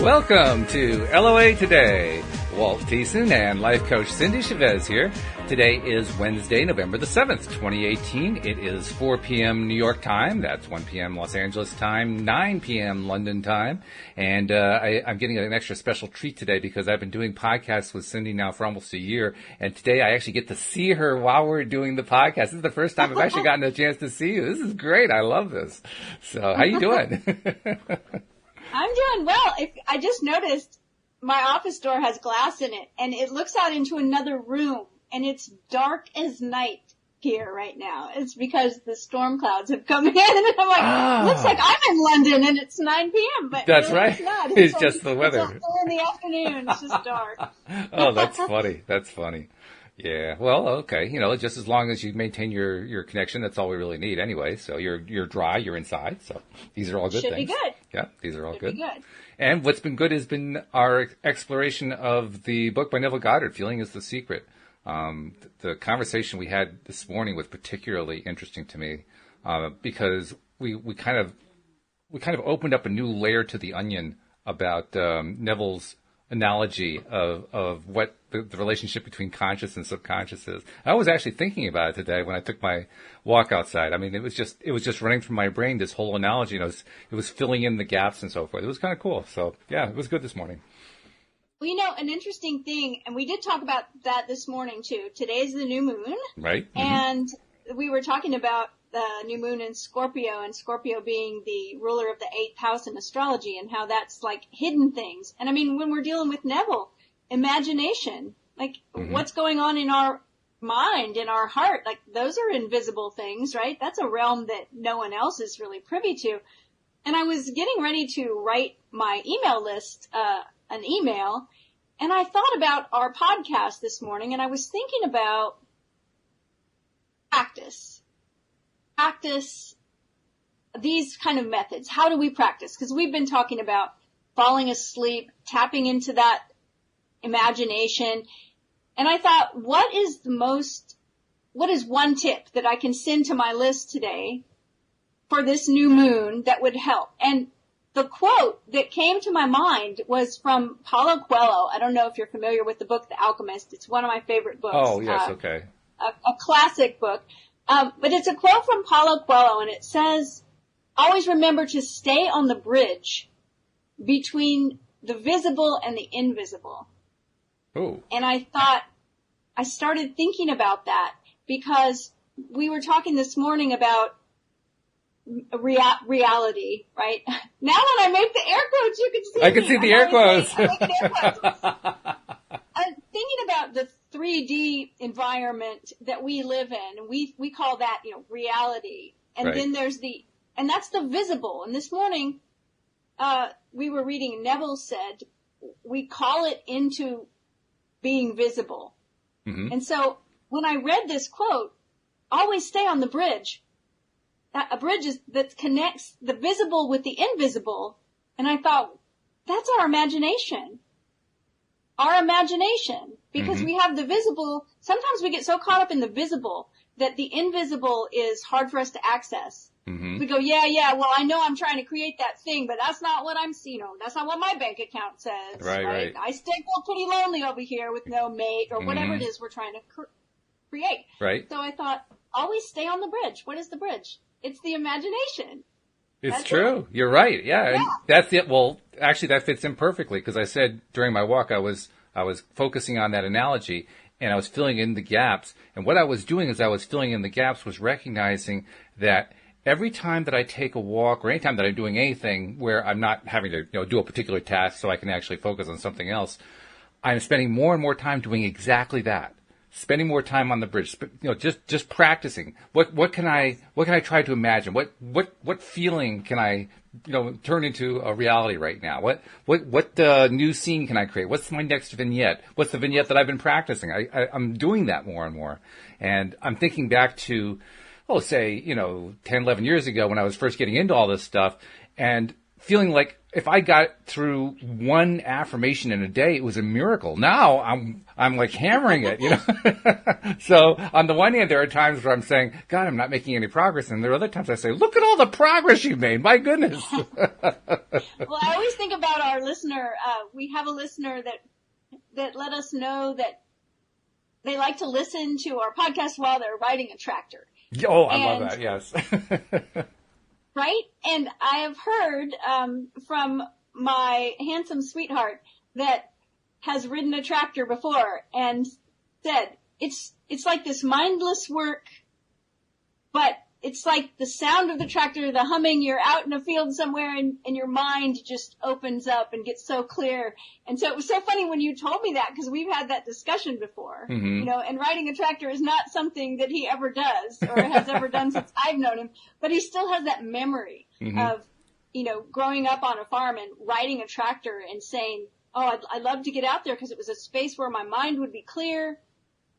Welcome to LOA Today. Walt Thiessen and life coach Cindie Chavez here. Today is Wednesday, November the 7th, 2018. It is 4 p.m. New York time. That's 1 p.m. Los Angeles time, 9 p.m. London time. And I'm getting an extra special treat today because I've been doing podcasts with Cindie now for almost a year. And today I actually get to see her while we're doing the podcast. This is the first time I've actually gotten a chance to see you. This is great. I love this. So how you doing? I'm doing well. I just noticed my office door has glass in it, and it looks out into another room, and it's dark as night here right now. It's because the storm clouds have come in, and I'm like, looks like I'm in London, and it's 9 p.m., but that's really right. It's not. It's just the weather. It's 4 in the afternoon. It's just dark. Oh, that's funny. That's funny. Yeah. Well, okay. You know, just as long as you maintain your connection, that's all we really need anyway. So you're dry, you're inside. So these are all good things. Should be good. Yeah, these are all Should good. be good. And what's been good has been our exploration of the book by Neville Goddard, Feeling is the Secret. The conversation we had this morning was particularly interesting to me because we kind of opened up a new layer to the onion about Neville's analogy of what the relationship between conscious and subconscious is. I was actually thinking about it today when I took my walk outside. I mean, it was just running through my brain, this whole analogy, and it was filling in the gaps and so forth. It was kind of cool. So yeah, it was good this morning. Well, you know, an interesting thing, and we did talk about that this morning too. Today's the new moon. Right. Mm-hmm. And we were talking about the new moon in Scorpio, and Scorpio being the ruler of the 8th house in astrology, and how that's like hidden things. And I mean, when we're dealing with Neville, imagination, like what's going on in our mind, in our heart, like those are invisible things, right? That's a realm that no one else is really privy to. And I was getting ready to write my email list, an email, and I thought about our podcast this morning, and I was thinking about practice these kind of methods. How do we practice? Because we've been talking about falling asleep, tapping into that imagination. And I thought, what is one tip that I can send to my list today for this new moon that would help? And the quote that came to my mind was from Paulo Coelho. I don't know if you're familiar with the book, The Alchemist. It's one of my favorite books. Oh, yes. Okay. A classic book. But it's a quote from Paulo Coelho, and it says, always remember to stay on the bridge between the visible and the invisible. Oh. And I started thinking about that because we were talking this morning about reality, right? Now when I make the air quotes, you can see I can see the air quotes. I make the air quotes. I'm thinking about the 3D environment that we live in. We call that, reality. And right. Then and that's the visible. And this morning, we were reading, Neville said, we call it into being visible. Mm-hmm. And so when I read this quote, always stay on the bridge. A bridge that connects the visible with the invisible. And I thought, that's our imagination. Our imagination. Because we have the visible. Sometimes we get so caught up in the visible that the invisible is hard for us to access. Mm-hmm. We go, yeah, well, I know I'm trying to create that thing, but that's not what I'm seeing. That's not what my bank account says. Right. I still feel pretty lonely over here with no mate or whatever it is we're trying to create. Right. So I thought, always stay on the bridge. What is the bridge? It's the imagination. It's true. You're right. Yeah. And that's it. Well, actually, that fits in perfectly because I said during my walk, I was focusing on that analogy and I was filling in the gaps. And what I was doing as I was filling in the gaps was recognizing that every time that I take a walk or anytime that I'm doing anything where I'm not having to do a particular task so I can actually focus on something else, I'm spending more and more time doing exactly that. Spending more time on the bridge, just practicing. What can I try to imagine? What feeling can I, turn into a reality right now? What new scene can I create? What's my next vignette? What's the vignette that I've been practicing? I'm doing that more and more. And I'm thinking back to, say, 10, 11 years ago when I was first getting into all this stuff. And feeling like if I got through one affirmation in a day, it was a miracle. Now I'm like hammering it, you know? So on the one hand, there are times where I'm saying, God, I'm not making any progress. And there are other times I say, look at all the progress you made. My goodness. Well, I always think about our listener. We have a listener that let us know that they like to listen to our podcast while they're riding a tractor. Oh, I love that. Yes. Right? And I have heard from my handsome sweetheart that has ridden a tractor before and said, it's like this mindless work, but it's like the sound of the tractor, the humming, you're out in a field somewhere and your mind just opens up and gets so clear. And so it was so funny when you told me that, because we've had that discussion before, you know, and riding a tractor is not something that he ever does or has ever done since I've known him, but he still has that memory of, you know, growing up on a farm and riding a tractor and saying, oh, I'd love to get out there because it was a space where my mind would be clear.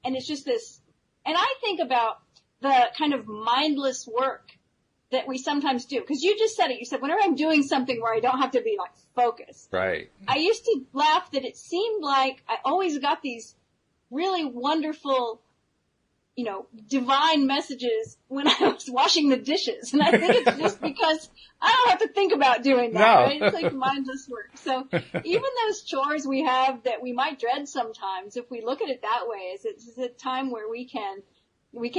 And it's just this, and I think about the kind of mindless work that we sometimes do. Because you just said it. You said, whenever I'm doing something where I don't have to be like focused. Right. I used to laugh that it seemed like I always got these really wonderful, you know, divine messages when I was washing the dishes. And I think it's just because I don't have to think about doing that, right? It's like mindless work. So even those chores we have that we might dread sometimes, if we look at it that way, it's a time where we can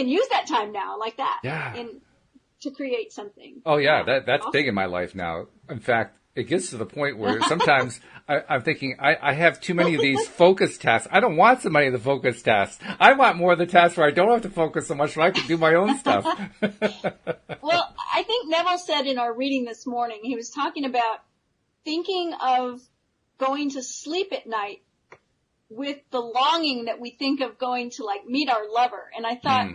use that time now like that to create something. Oh, yeah, that's awesome. Big in my life now. In fact, it gets to the point where sometimes I'm thinking I have too many of these focus tasks. I don't want so many of the focus tasks. I want more of the tasks where I don't have to focus so much, where I can do my own stuff. Well, I think Neville said in our reading this morning, he was talking about thinking of going to sleep at night with the longing that we think of going to like meet our lover. And I thought,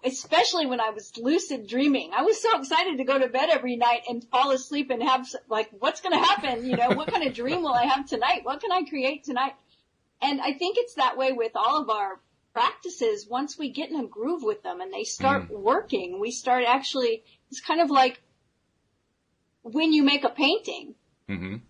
especially when I was lucid dreaming, I was so excited to go to bed every night and fall asleep and have like, what's going to happen? You know, what kind of dream will I have tonight? What can I create tonight? And I think it's that way with all of our practices. Once we get in a groove with them and they start working, we start actually, it's kind of like when you make a painting.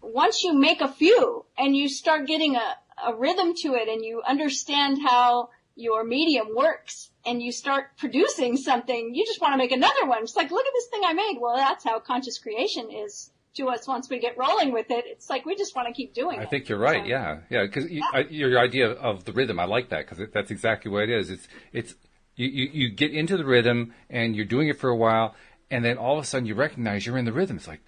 Once you make a few and you start getting a rhythm to it and you understand how your medium works and you start producing something, you just want to make another one. It's like, look at this thing I made. Well, that's how conscious creation is to us once we get rolling with it. It's like we just want to keep doing it. I think you're right. So, yeah. Because your idea of the rhythm, I like that, because that's exactly what it is. It's you get into the rhythm and you're doing it for a while, and then all of a sudden you recognize you're in the rhythm. It's like,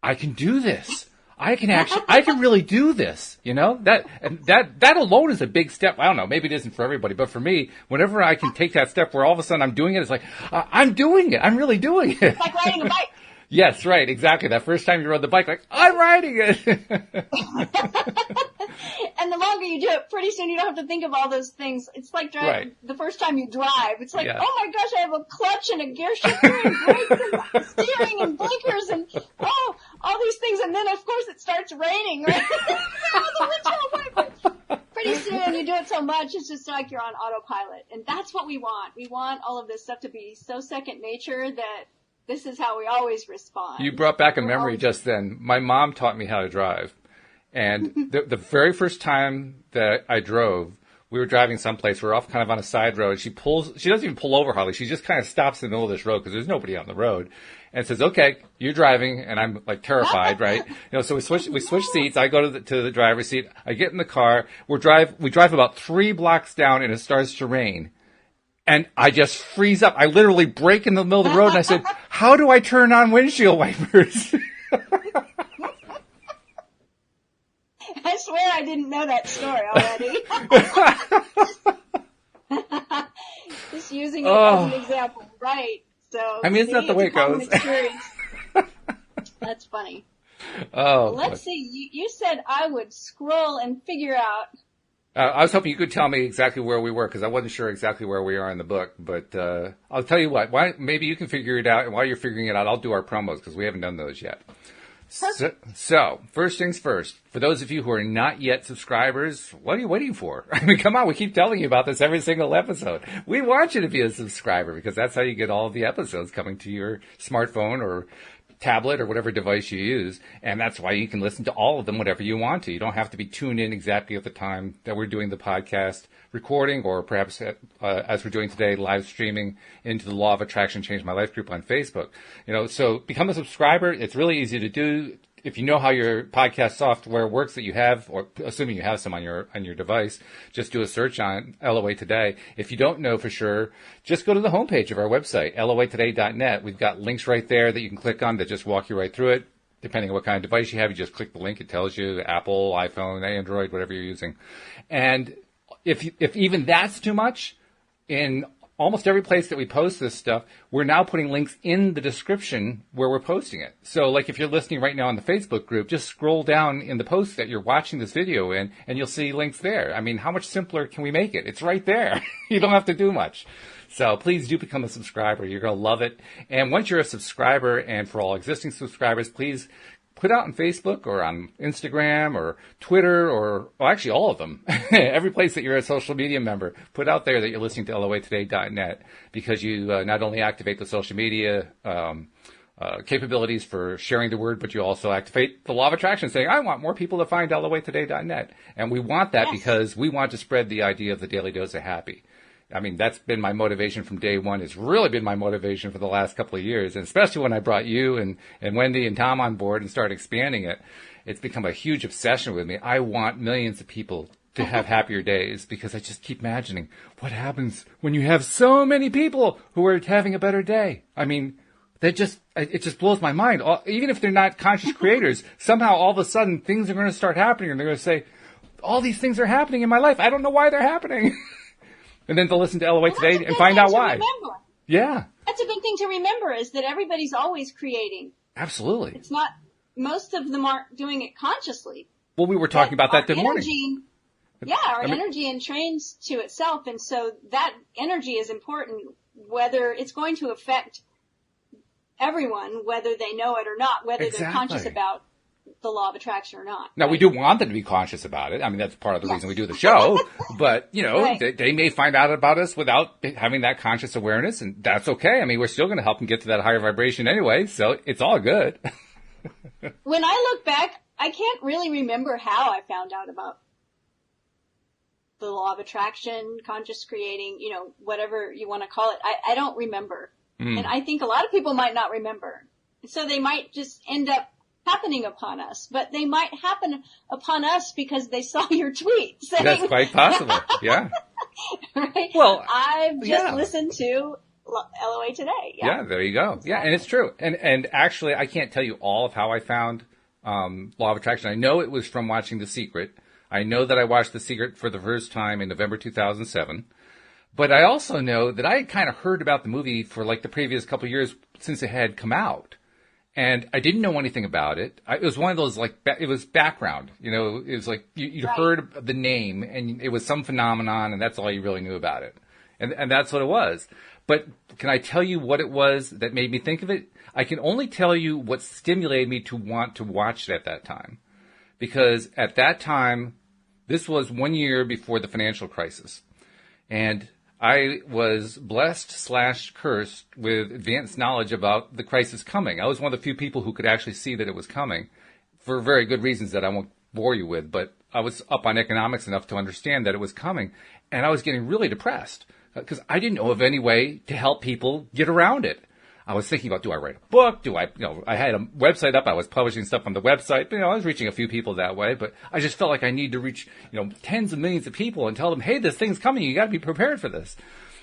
I can do this. I can really do this, you know? That alone is a big step. I don't know, maybe it isn't for everybody, but for me, whenever I can take that step where all of a sudden I'm doing it, it's like, I'm doing it. I'm really doing it. It's like riding a bike. Yes, right, exactly. That first time you rode the bike, like, I'm riding it. And the longer you do it, pretty soon you don't have to think of all those things. It's like driving the first time you drive. It's like, oh my gosh, I have a clutch and a gear shifter and brakes and steering and blinkers and, all these things. And then, of course, it starts raining, right? Pretty soon you do it so much, it's just like you're on autopilot. And that's what we want. We want all of this stuff to be so second nature that this is how we always respond. You brought back a memory just then. My mom taught me how to drive. And the very first time that I drove, we were driving someplace. We're off kind of on a side road. She doesn't even pull over hardly. She just kind of stops in the middle of this road because there's nobody on the road, and says, "Okay, you're driving." And I'm like terrified, right? You know, so we switch seats. I go to the driver's seat. I get in the car. We drive about 3 blocks down, and it starts to rain. And I just freeze up. I literally break in the middle of the road, and I said, "How do I turn on windshield wipers?" I swear I didn't know that story already. Just using it as an example, right? So I mean, isn't that the way it goes? That's funny. Oh, let's see. You said I would scroll and figure out. I was hoping you could tell me exactly where we were, because I wasn't sure exactly where we are in the book. But I'll tell you what. Maybe you can figure it out, and while you're figuring it out, I'll do our promos, because we haven't done those yet. So, first things first, for those of you who are not yet subscribers, what are you waiting for? I mean, come on, we keep telling you about this every single episode. We want you to be a subscriber, because that's how you get all of the episodes coming to your smartphone or tablet or whatever device you use. And that's why you can listen to all of them whenever you want to. You don't have to be tuned in exactly at the time that we're doing the podcast recording, or perhaps as we're doing today, live streaming into the Law of Attraction Change My Life group on Facebook. So become a subscriber. It's really easy to do. If you know how your podcast software works that you have, or assuming you have some on your device, just do a search on LOA Today. If you don't know for sure, just go to the homepage of our website, loatoday.net. We've got links right there that you can click on that just walk you right through it. Depending on what kind of device you have, you just click the link. It tells you Apple, iPhone, Android, whatever you're using. And if even that's too much, in almost every place that we post this stuff, we're now putting links in the description where we're posting it. So like if you're listening right now on the Facebook group, just scroll down in the post that you're watching this video in, and you'll see links there. I mean, how much simpler can we make it? It's right there. You don't have to do much. So please do become a subscriber. You're going to love it. And once you're a subscriber, and for all existing subscribers, please put out on Facebook or on Instagram or Twitter or actually all of them, every place that you're a social media member, put out there that you're listening to loatoday.net, because you not only activate the social media capabilities for sharing the word, but you also activate the law of attraction, saying, I want more people to find loatoday.net. And we want that because we want to spread the idea of the daily dose of happy. I mean, that's been my motivation from day one. It's really been my motivation for the last couple of years. And especially when I brought you and Wendy and Tom on board and started expanding it, it's become a huge obsession with me. I want millions of people to have happier days, because I just keep imagining what happens when you have so many people who are having a better day. I mean, it just blows my mind. Even if they're not conscious creators, somehow all of a sudden things are going to start happening, and they're going to say, all these things are happening in my life. I don't know why they're happening. And then to listen to LOA Today and find out why. Remember. Yeah. That's a big thing to remember, is that everybody's always creating. Absolutely. It's not, most of them aren't doing it consciously. Well, we were talking about that this morning. Yeah, our energy entrains to itself. And so that energy is important, whether it's going to affect everyone, whether they know it or not, whether they're conscious about the law of attraction or not. Now, we do want them to be conscious about it. I mean, that's part of the reason we do the show. But, they may find out about us without having that conscious awareness, and that's okay. I mean, we're still going to help them get to that higher vibration anyway, so it's all good. When I look back, I can't really remember how I found out about the law of attraction, conscious creating, whatever you want to call it. I don't remember. And I think a lot of people might not remember. So they might just end up happening upon us, but they might happen upon us because they saw your tweet saying, that's quite possible. Yeah. Right? Well, I've just listened to LOA Today. Yeah, there you go. Exactly. Yeah, and it's true. And actually, I can't tell you all of how I found Law of Attraction. I know it was from watching The Secret. I know that I watched The Secret for the first time in November 2007. But I also know that I had kind of heard about the movie for like the previous couple of years since it had come out. And I didn't know anything about it. It was one of those, it was background. It was like you'd heard the name, and it was some phenomenon, and that's all you really knew about it. And that's what it was. But can I tell you what it was that made me think of it? I can only tell you what stimulated me to want to watch it at that time. Because at that time, this was 1 year before the financial crisis. And I was blessed/cursed with advanced knowledge about the crisis coming. I was one of the few people who could actually see that it was coming, for very good reasons that I won't bore you with, but I was up on economics enough to understand that it was coming, and I was getting really depressed because I didn't know of any way to help people get around it. I was thinking about, do I write a book? I had a website up. I was publishing stuff on the website. But, I was reaching a few people that way. But I just felt like I need to reach, tens of millions of people and tell them, hey, this thing's coming. You got to be prepared for this.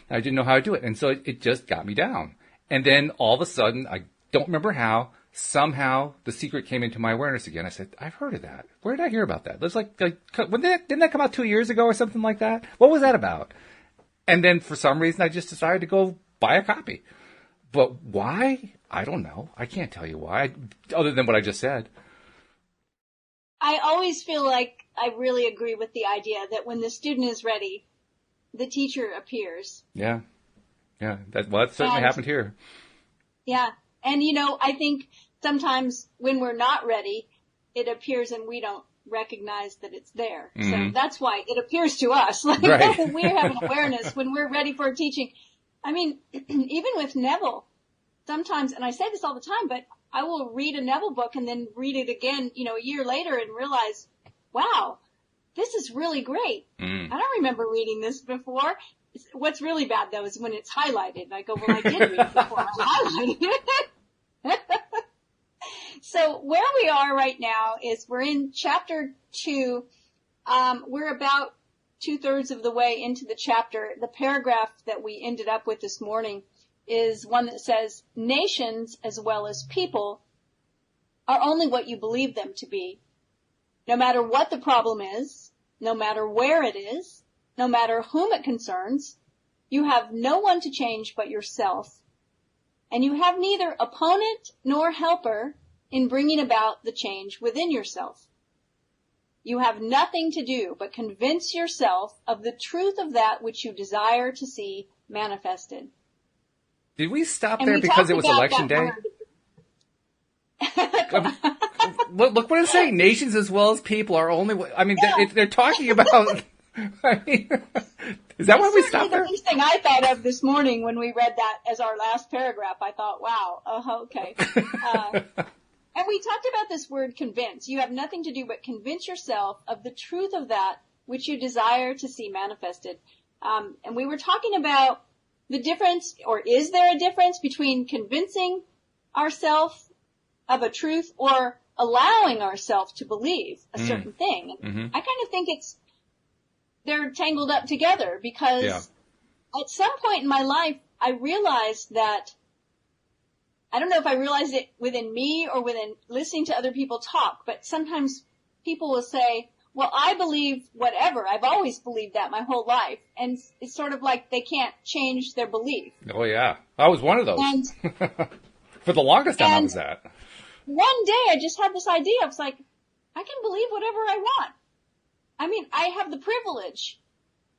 I didn't know how to do it. And so it just got me down. And then all of a sudden, I don't remember how, somehow The Secret came into my awareness again. I said, I've heard of that. Where did I hear about that? It was didn't that come out 2 years ago or something like that? What was that about? And then for some reason, I just decided to go buy a copy. But why? I don't know. I can't tell you why, other than what I just said. I always feel like I really agree with the idea that when the student is ready, the teacher appears. Yeah. Yeah. That certainly happened here. Yeah. And, I think sometimes when we're not ready, it appears and we don't recognize that it's there. Mm-hmm. So that's why it appears to us. Like right. We have an awareness when we're ready for teaching. I mean, even with Neville, sometimes, and I say this all the time, but I will read a Neville book and then read it again, a year later and realize, wow, this is really great. I don't remember reading this before. What's really bad, though, is when it's highlighted. I go, well, I did read it before. I highlighted it. So where we are right now is we're in chapter 2. We're about 2/3 of the way into the chapter. The paragraph that we ended up with this morning is one that says, nations as well as people are only what you believe them to be. No matter what the problem is, no matter where it is, no matter whom it concerns, you have no one to change but yourself, and you have neither opponent nor helper in bringing about the change within yourself. You have nothing to do but convince yourself of the truth of that which you desire to see manifested. Did we stop there because it was election day? Look what it's saying. Nations as well as people are only, they're talking about, is that why we stopped there? The first thing I thought of this morning when we read that as our last paragraph, I thought, wow, okay. And we talked about this word convince. You have nothing to do but convince yourself of the truth of that which you desire to see manifested. And we were talking about the difference, or is there a difference between convincing ourselves of a truth or allowing ourselves to believe a certain thing? And I kind of think they're tangled up together because at some point in my life, I realized that, I don't know if I realized it within me or within listening to other people talk, but sometimes people will say, well, I believe whatever. I've always believed that my whole life. And it's sort of like they can't change their belief. Oh, yeah. I was one of those. And, for the longest time, I was that. One day, I just had this idea. I was like, I can believe whatever I want. I mean, I have the privilege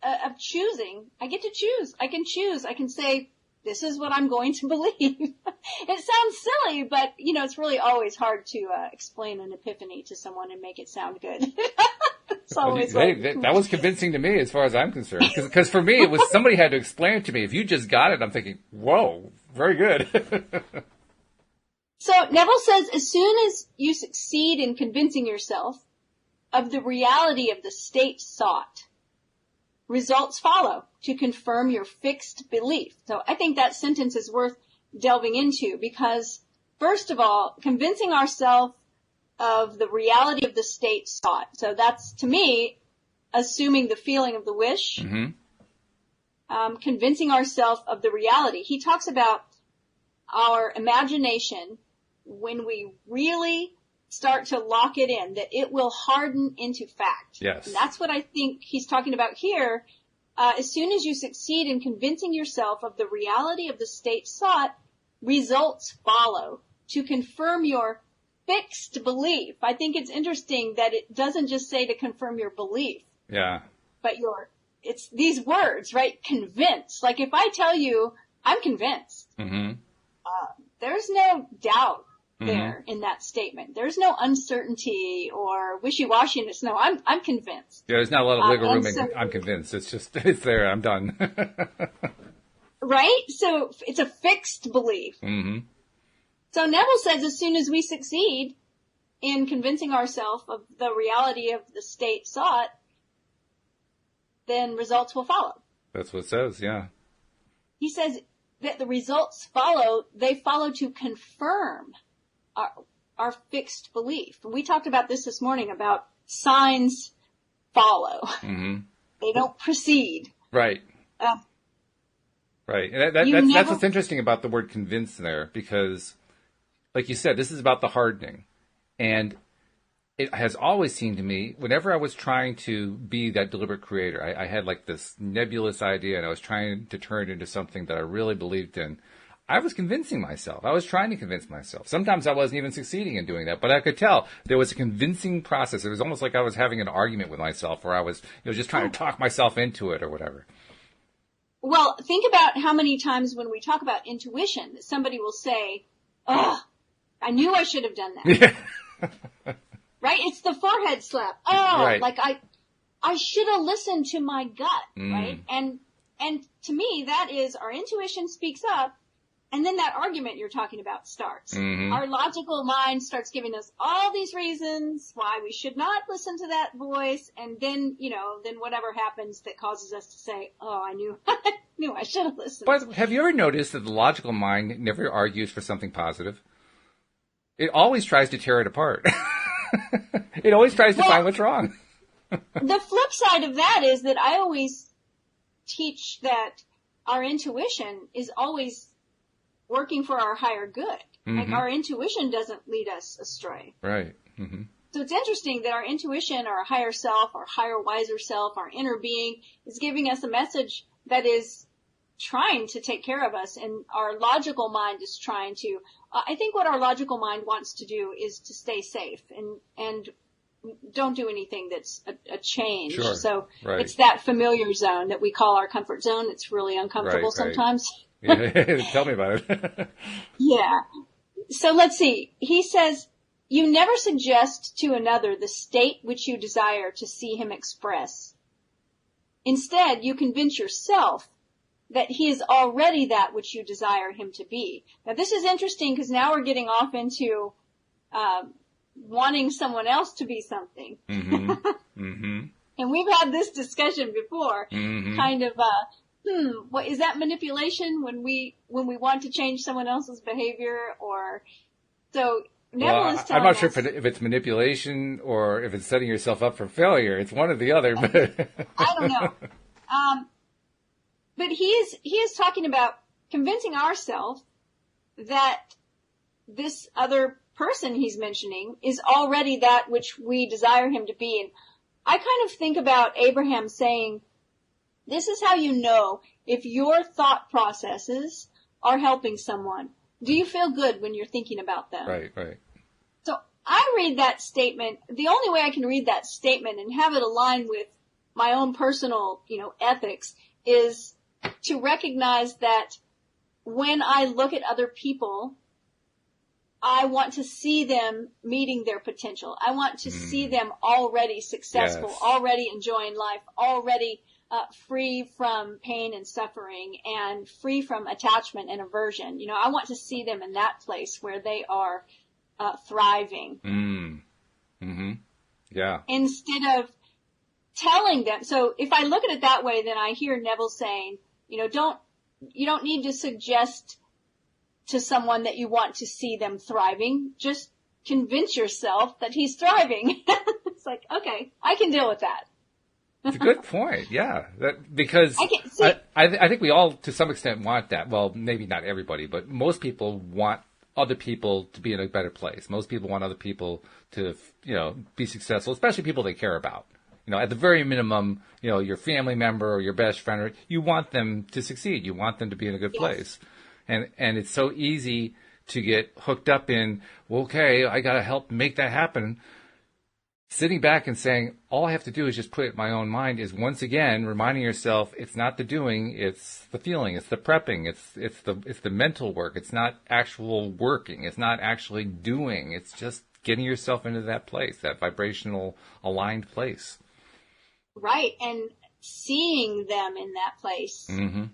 of choosing. I get to choose. I can choose. I can say, this is what I'm going to believe. It sounds silly, but, it's really always hard to explain an epiphany to someone and make it sound good. It's always that was convincing to me as far as I'm concerned. Because for me, it was somebody had to explain it to me. If you just got it, I'm thinking, whoa, very good. So Neville says, as soon as you succeed in convincing yourself of the reality of the state sought, results follow to confirm your fixed belief. So I think that sentence is worth delving into because, first of all, convincing ourselves of the reality of the state sought. So that's, to me, assuming the feeling of the wish, convincing ourselves of the reality. He talks about our imagination when we really start to lock it in, that it will harden into fact. Yes. And that's what I think he's talking about here. As soon as you succeed in convincing yourself of the reality of the state sought, results follow to confirm your fixed belief. I think it's interesting that it doesn't just say to confirm your belief. Yeah. But it's these words, right? Convince. Like if I tell you, I'm convinced, there's no doubt there in that statement. There's no uncertainty or wishy-washiness. No, I'm convinced. Yeah, there's not a lot of wiggle room. I'm convinced. It's just, it's there. I'm done. Right? So it's a fixed belief. So Neville says as soon as we succeed in convincing ourselves of the reality of the state sought, then results will follow. That's what it says, yeah. He says that the results follow, they follow to confirm our fixed belief. We talked about this morning about signs follow. They don't precede. Right. Right. And that's what's interesting about the word convince there, because like you said, this is about the hardening. And it has always seemed to me, whenever I was trying to be that deliberate creator, I had like this nebulous idea and I was trying to turn it into something that I really believed in. I was convincing myself. I was trying to convince myself. Sometimes I wasn't even succeeding in doing that, but I could tell there was a convincing process. It was almost like I was having an argument with myself, or I was, just trying to talk myself into it or whatever. Well, think about how many times when we talk about intuition, somebody will say, "Oh, I knew I should have done that." Right? It's the forehead slap. Oh, right. Like I should have listened to my gut, right? And to me, that is our intuition speaks up. And then that argument you're talking about starts. Mm-hmm. Our logical mind starts giving us all these reasons why we should not listen to that voice. And then, then whatever happens that causes us to say, oh, I knew I should have listened. But have you ever noticed that the logical mind never argues for something positive? It always tries to tear it apart. It always tries to find what's wrong. The flip side of that is that I always teach that our intuition is always working for our higher good. Mm-hmm. Like our intuition doesn't lead us astray. Right. Mm-hmm. So it's interesting that our intuition, our higher self, our higher, wiser self, our inner being is giving us a message that is trying to take care of us, and our logical mind is trying to. I think what our logical mind wants to do is to stay safe and don't do anything that's a change. Sure. So right. It's that familiar zone that we call our comfort zone. It's really uncomfortable sometimes. Yeah. Tell me about it. Yeah. So let's see. He says, you never suggest to another the state which you desire to see him express. Instead, you convince yourself that he is already that which you desire him to be. Now, this is interesting because now we're getting off into wanting someone else to be something. Mm-hmm. Mm-hmm. And we've had this discussion before, mm-hmm. kind of, what is that manipulation when we want to change someone else's behavior? Or so Neville is telling I'm not sure us, if it's manipulation or if it's setting yourself up for failure. It's one or the other. But I don't know. But he is talking about convincing ourselves that this other person he's mentioning is already that which we desire him to be. And I kind of think about Abraham saying, this is how you know if your thought processes are helping someone. Do you feel good when you're thinking about them? Right, right. So I read that statement. The only way I can read that statement and have it align with my own personal, ethics is to recognize that when I look at other people, I want to see them meeting their potential. I want to see them already successful, Yes. already enjoying life, already free from pain and suffering and free from attachment and aversion. I want to see them in that place where they are thriving. Mm-hmm. Yeah. Instead of telling them. So if I look at it that way, then I hear Neville saying, you don't need to suggest to someone that you want to see them thriving. Just convince yourself that he's thriving. It's like, okay, I can deal with that. It's a good point. Yeah. Because I think we all, to some extent, want that. Well, maybe not everybody, but most people want other people to be in a better place. Most people want other people to, be successful, especially people they care about. At the very minimum, your family member or your best friend, you want them to succeed. You want them to be in a good place. And it's so easy to get hooked up in, well, okay, I got to help make that happen. Sitting back and saying, all I have to do is just put it in my own mind is once again reminding yourself it's not the doing, it's the feeling, it's the prepping, it's the mental work. It's not actual working. It's not actually doing. It's just getting yourself into that place, that vibrational aligned place. Right. And seeing them in that place. Mm-hmm.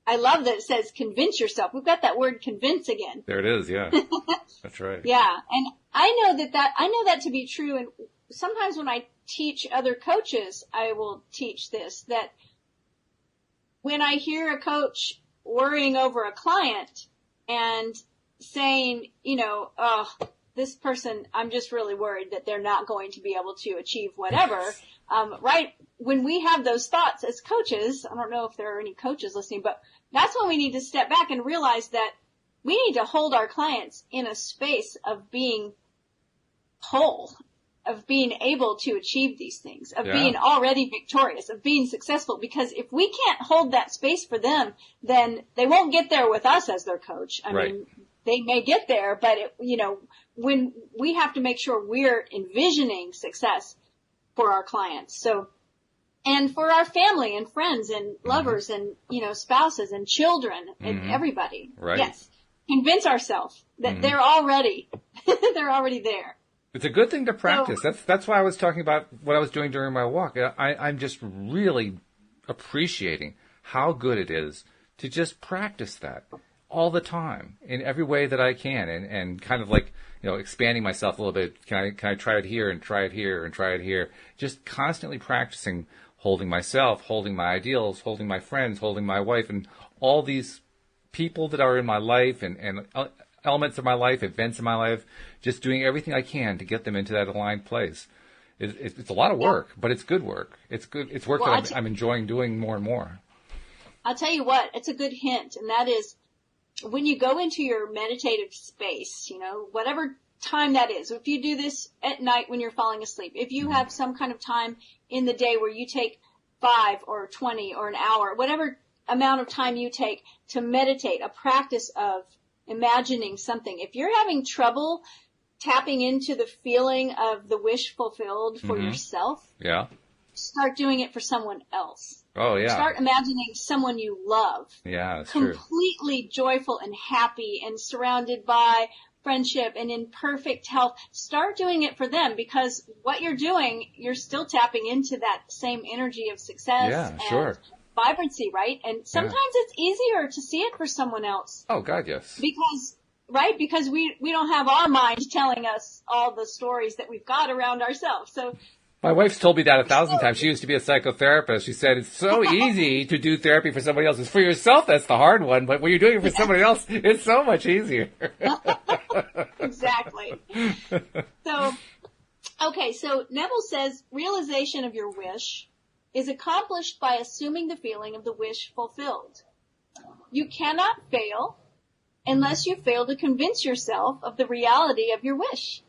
I love that it says convince yourself. We've got that word convince again. There it is. Yeah. That's right. Yeah. And I know that to be true. And sometimes when I teach other coaches, I will teach this, that when I hear a coach worrying over a client and saying, oh, this person, I'm just really worried that they're not going to be able to achieve whatever. Right. When we have those thoughts as coaches, I don't know if there are any coaches listening, but that's when we need to step back and realize that we need to hold our clients in a space of being whole, of being able to achieve these things, of being already victorious, of being successful. Because if we can't hold that space for them, then they won't get there with us as their coach. I mean, they may get there, but when we have to make sure we're envisioning success for our clients. So, and for our family and friends and lovers and, spouses and children and everybody. Right. Yes. Convince ourselves that they're already there. It's a good thing to practice. That's why I was talking about what I was doing during my walk. I'm just really appreciating how good it is to just practice that. all the time in every way that I can, and kind of like, expanding myself a little bit. Can I try it here and try it here and try it here? Just constantly practicing holding myself, holding my ideals, holding my friends, holding my wife, and all these people that are in my life and elements of my life, events in my life, just doing everything I can to get them into that aligned place. It's a lot of work, but it's good work. It's good. It's work that I'm enjoying doing more and more. I'll tell you what, it's a good hint, and that is when you go into your meditative space, whatever time that is. If you do this at night when you're falling asleep, if you have some kind of time in the day where you take 5 or 20 or an hour, whatever amount of time you take to meditate, a practice of imagining something. If you're having trouble tapping into the feeling of the wish fulfilled for yourself, start doing it for someone else. Oh, yeah. Start imagining someone you love. Yeah, that's completely true. Joyful and happy and surrounded by friendship and in perfect health. Start doing it for them, because what you're doing, you're still tapping into that same energy of success and vibrancy, right? And sometimes it's easier to see it for someone else. Oh, God, yes. Because we don't have our mind telling us all the stories that we've got around ourselves. So my wife's told me that 1,000 times. She used to be a psychotherapist. She said it's so easy to do therapy for somebody else. It's for yourself that's the hard one, but when you're doing it for somebody else, it's so much easier. Exactly. So Neville says realization of your wish is accomplished by assuming the feeling of the wish fulfilled. You cannot fail unless you fail to convince yourself of the reality of your wish.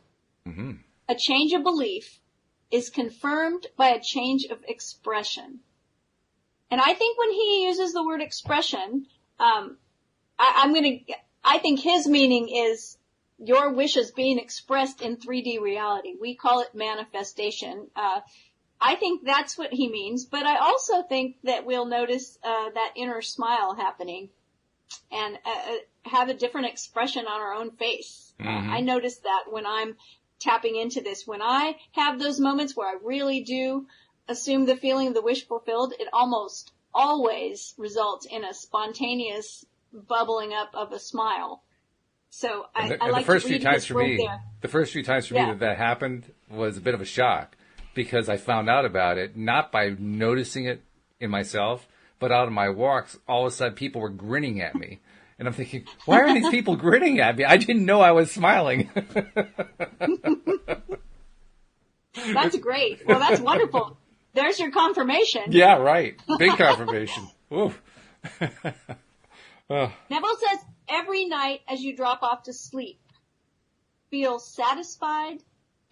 Mm-hmm. A change of belief is confirmed by a change of expression. And I think when he uses the word expression, I think his meaning is your wishes being expressed in 3D reality. We call it manifestation. I think that's what he means, but I also think that we'll notice that inner smile happening and have a different expression on our own face. Mm-hmm. I notice that when I'm tapping into this. When I have those moments where I really do assume the feeling of the wish fulfilled, it almost always results in a spontaneous bubbling up of a smile. So I like to read this word there. The first few times for me that happened was a bit of a shock, because I found out about it not by noticing it in myself, but out of my walks, all of a sudden people were grinning at me. And I'm thinking, why are these people grinning at me? I didn't know I was smiling. That's great. Well, that's wonderful. There's your confirmation. Yeah, right. Big confirmation. Neville says, every night as you drop off to sleep, feel satisfied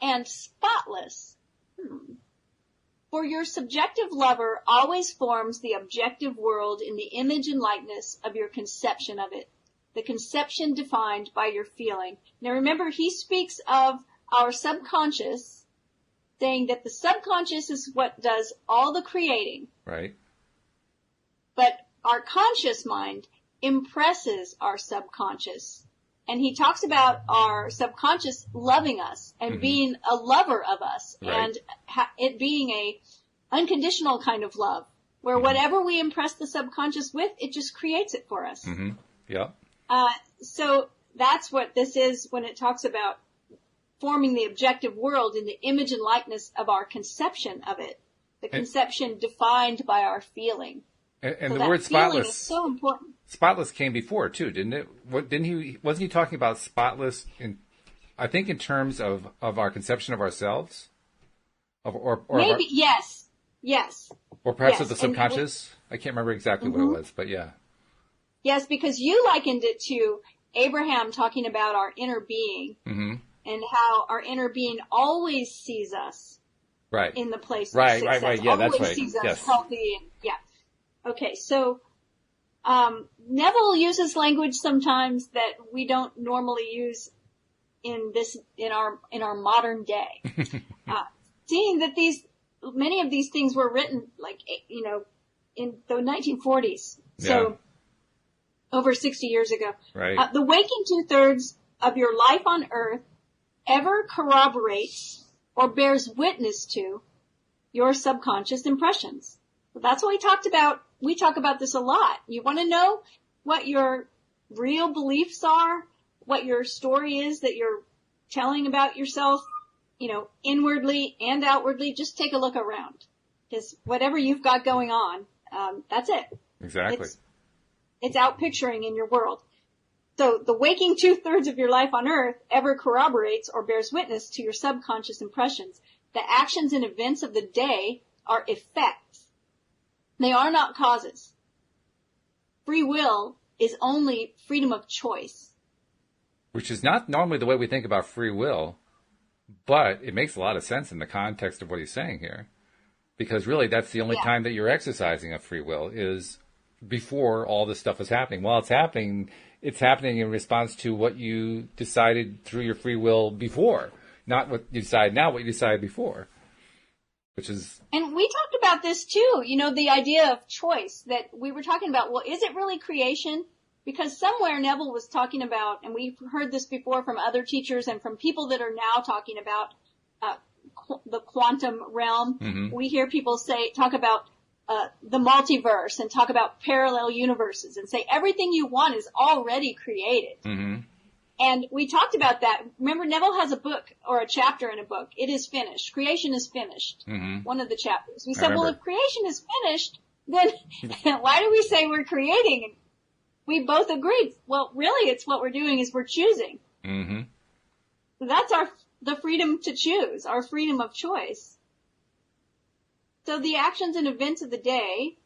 and spotless. For your subjective lover always forms the objective world in the image and likeness of your conception of it, the conception defined by your feeling. Now remember, he speaks of our subconscious, saying that the subconscious is what does all the creating. Right. But our conscious mind impresses our subconscious. And he talks about our subconscious loving us and being a lover of us, and it being a unconditional kind of love, where whatever we impress the subconscious with, it just creates it for us. Mm-hmm. Yeah. So that's what this is when it talks about forming the objective world in the image and likeness of our conception of it, the conception defined by our feeling. And so the word spotless is so important. Spotless came before too, didn't it? Wasn't he talking about spotless I think in terms of our conception of ourselves? Or maybe, yes. Or perhaps of the subconscious? I can't remember exactly what it was, but yeah. Yes, because you likened it to Abraham talking about our inner being and how our inner being always sees us in the place of success. Right. Yeah, that's right. Always sees us healthy. Okay, so Neville uses language sometimes that we don't normally use in our modern day. Seeing that many of these things were written in the 1940s. So over 60 years ago. Right. The waking 2/3 of your life on earth ever corroborates or bears witness to your subconscious impressions. So that's what we talked about. We talk about this a lot. You want to know what your real beliefs are, what your story is that you're telling about yourself, inwardly and outwardly, just take a look around. Because whatever you've got going on, that's it. Exactly. It's out picturing in your world. So the waking 2/3 of your life on earth ever corroborates or bears witness to your subconscious impressions. The actions and events of the day are effects. They are not causes. Free will is only freedom of choice. Which is not normally the way we think about free will, but it makes a lot of sense in the context of what he's saying here. Because really that's the only time that you're exercising a free will is before all this stuff is happening. While it's happening in response to what you decided through your free will before. Not what you decide now, what you decided before. Which is... And we talked about this too, the idea of choice that we were talking about. Well, is it really creation? Because somewhere Neville was talking about, and we've heard this before from other teachers and from people that are now talking about the quantum realm. Mm-hmm. We hear people talk about the multiverse and talk about parallel universes and say everything you want is already created. Mm-hmm. And we talked about that. Remember, Neville has a book or a chapter in a book. It is finished. Creation is finished. Mm-hmm. One of the chapters. We said, well, if creation is finished, then why do we say we're creating? And we both agreed. Well, really, it's what we're doing is we're choosing. Mm-hmm. That's the freedom to choose, our freedom of choice. So the actions and events of the day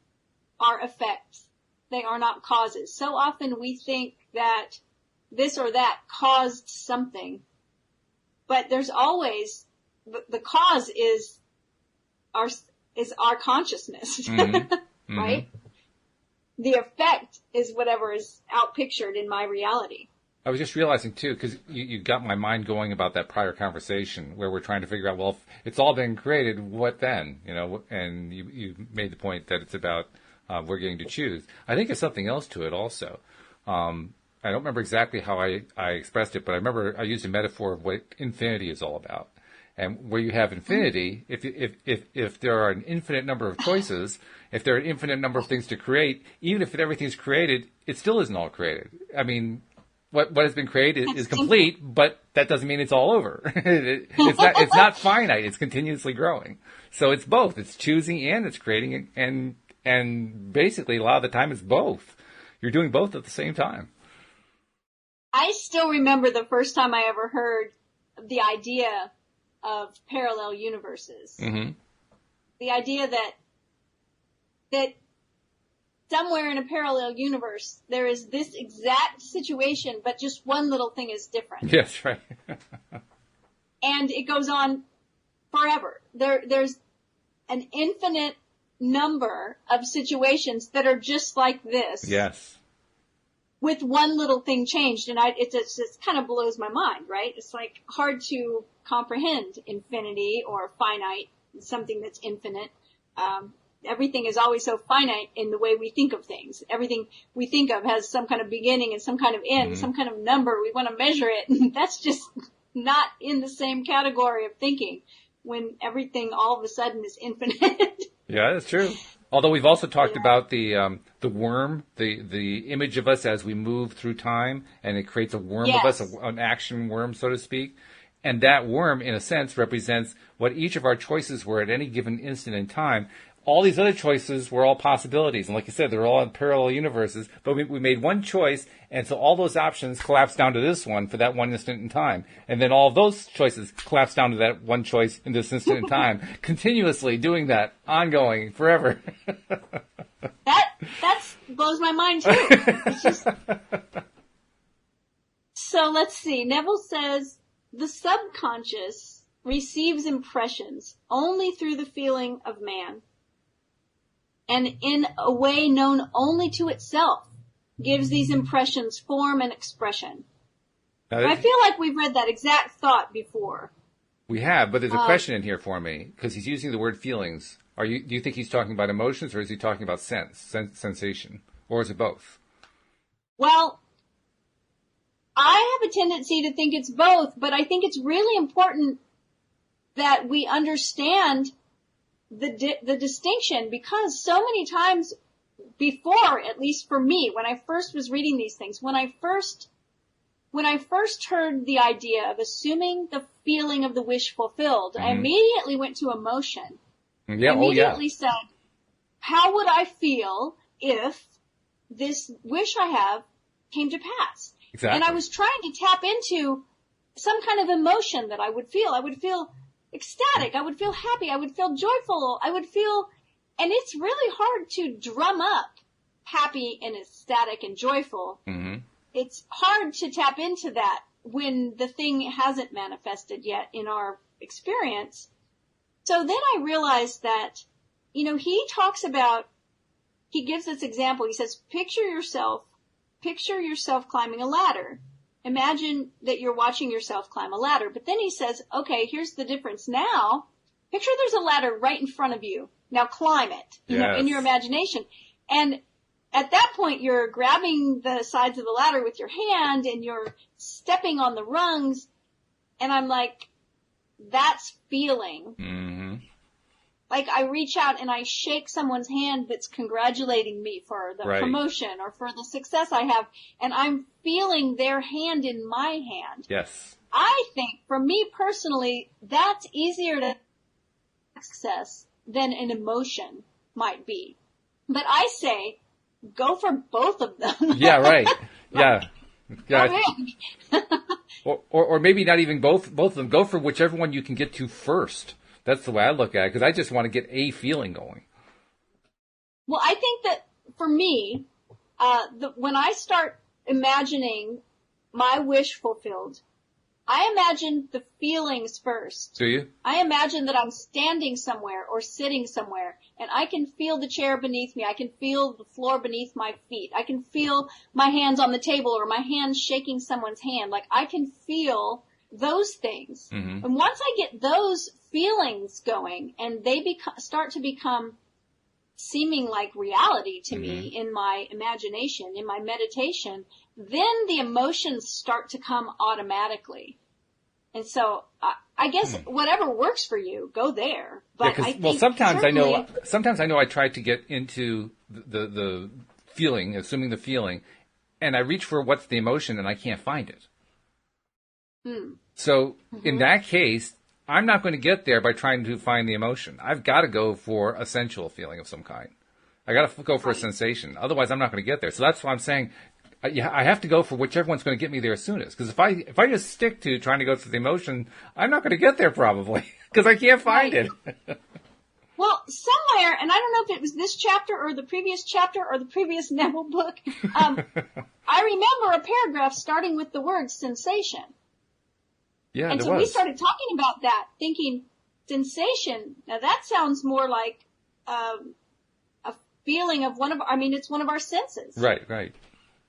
are effects. They are not causes. So often we think that this or that caused something, but there's always the cause is our consciousness, mm-hmm. right? Mm-hmm. The effect is whatever is outpictured in my reality. I was just realizing too, because you got my mind going about that prior conversation where we're trying to figure out, well, if it's all been created, what then? And you made the point that it's about we're getting to choose. I think there's something else to it also. I don't remember exactly how I expressed it, but I remember I used a metaphor of what infinity is all about. And where you have infinity, if there are an infinite number of choices, if there are an infinite number of things to create, even if everything's created, it still isn't all created. I mean, what has been created is complete, but that doesn't mean it's all over. It's not finite. It's continuously growing. So it's both. It's choosing and it's creating, and basically a lot of the time it's both. You're doing both at the same time. I still remember the first time I ever heard the idea of parallel universes. Mm-hmm. The idea that somewhere in a parallel universe there is this exact situation, but just one little thing is different. Yes, right. And it goes on forever. There's an infinite number of situations that are just like this. Yes. With one little thing changed, and it just kind of blows my mind, right? It's like hard to comprehend infinity or finite, something that's infinite. Everything is always so finite in the way we think of things. Everything we think of has some kind of beginning and some kind of end, mm-hmm. some kind of number. We want to measure it, and that's just not in the same category of thinking when everything all of a sudden is infinite. Yeah, that's true. Although we've also talked about the worm, the image of us as we move through time, and it creates a worm of us, an action worm, so to speak. And that worm, in a sense, represents what each of our choices were at any given instant in time. All these other choices were all possibilities. And like you said, they're all in parallel universes. But we made one choice, and so all those options collapsed down to this one for that one instant in time. And then all of those choices collapsed down to that one choice in this instant in time. Continuously doing that, ongoing, forever. That blows my mind, too. It's just... So let's see. Neville says, the subconscious receives impressions only through the feeling of man, and in a way known only to itself, gives these impressions form and expression. I feel like we've read that exact thought before. We have, but there's a question in here for me, because he's using the word feelings. Do you think he's talking about emotions, or is he talking about sensation? Or is it both? Well, I have a tendency to think it's both, but I think it's really important that we understand the distinction, because so many times before, at least for me, when I first was reading these things, when I first heard the idea of assuming the feeling of the wish fulfilled, I immediately went to emotion. Yeah. I immediately said, how would I feel if this wish I have came to pass? Exactly. And I was trying to tap into some kind of emotion that I would feel. I would feel ecstatic. I would feel happy. I would feel joyful. I would feel, and it's really hard to drum up happy and ecstatic and joyful. Mm-hmm. It's hard to tap into that when the thing hasn't manifested yet in our experience. So then I realized that, he talks about, he gives this example. He says, picture yourself climbing a ladder. Imagine that you're watching yourself climb a ladder. But then he says, okay, here's the difference now. Picture there's a ladder right in front of you. Now climb it, in your imagination. And at that point, you're grabbing the sides of the ladder with your hand and you're stepping on the rungs. And I'm like, that's feeling. Mm-hmm. Like I reach out and I shake someone's hand that's congratulating me for the promotion or for the success I have. And I'm feeling their hand in my hand. Yes. I think for me personally, that's easier to access than an emotion might be. But I say, go for both of them. Yeah, right. Yeah. Yeah. or maybe not even both of them. Go for whichever one you can get to first. That's the way I look at it, because I just want to get a feeling going. Well, I think that for me, when I start imagining my wish fulfilled, I imagine the feelings first. Do you? I imagine that I'm standing somewhere or sitting somewhere, and I can feel the chair beneath me. I can feel the floor beneath my feet. I can feel my hands on the table or my hands shaking someone's hand. Like, I can feel those things. Mm-hmm. And once I get those feelings going and they start to become seeming like reality to me in my imagination, in my meditation, then the emotions start to come automatically. And so I guess whatever works for you, go there. But sometimes I know I try to get into the feeling, assuming the feeling, and I reach for what's the emotion and I can't find it. So in that case, I'm not going to get there by trying to find the emotion. I've got to go for a sensual feeling of some kind. I got to go for a sensation. Otherwise, I'm not going to get there. So that's why I'm saying I have to go for whichever one's going to get me there soonest. Because if I just stick to trying to go through the emotion, I'm not going to get there probably because I can't find it. Well, somewhere, and I don't know if it was this chapter or the previous chapter or the previous Neville book, I remember a paragraph starting with the word sensation. Yeah, and so we started talking about that, thinking sensation. Now that sounds more like a feeling of it's one of our senses. Right.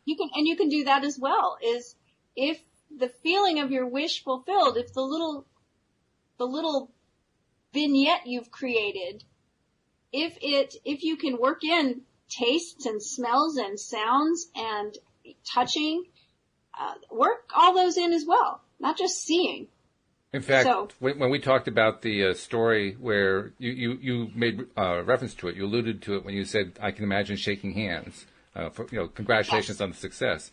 You can do that as well. Is if the feeling of your wish fulfilled, if the little vignette you've created, if you can work in tastes and smells and sounds and touching, work all those in as well. Not just seeing. In fact, when we talked about the story where you made reference to it, you alluded to it when you said, I can imagine shaking hands. Congratulations on the success.